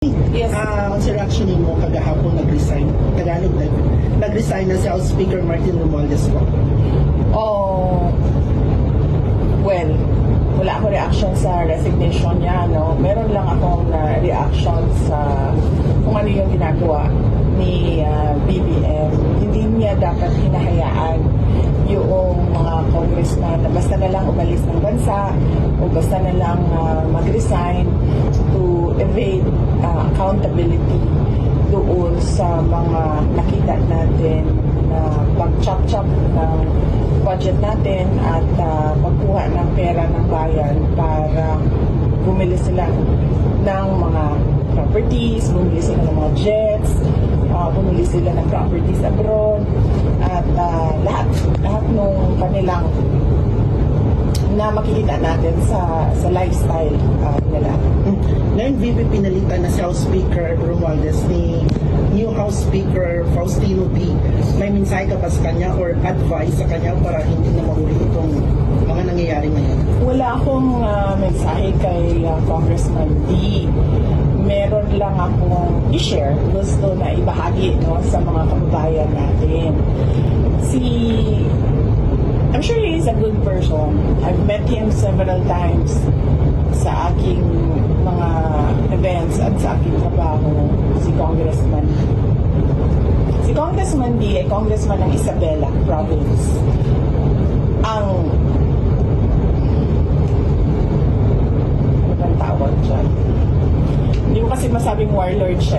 Yes. Sa reaction mo kagahapon nag-resign, Tagalog nag-resign na si House Speaker Martin Romualdez po. Well, wala akong reaction sa resignation niya, no? Meron lang akong reaction sa kung ano yung ginagawa ni BBM. Hindi niya dapat hinahayaan yung mga congressman na basta na lang umalis ng bansa o basta na lang mag-resign to evade accountability doon sa mga nakita natin na pag-chop-chop ng budget natin at pagkuha ng pera ng bayan para bumili sila ng mga properties, bumili sila ng mga jets, bumili sila ng properties abroad, at lahat nung kanilang na makikita natin sa lifestyle nila. Ngayon, VP, pinalitan na si House Speaker Romualdez ni new House Speaker Faustino D. May mensahe ka ba sa kanya or advice sa kanya para hindi na mahuli itong mga nangyayari ngayon? Wala akong mensahe kay Congressman D. Meron lang akong i-share, gusto na ibahagi, no, sa mga kababayan natin. I'm sure he is a good person. I've met him several times sa aking mga events at sa aking trabaho. Si Congressman D ay congressman ng Isabela Province. Ano bang tawag dyan? Hindi mo kasi masabing warlord siya.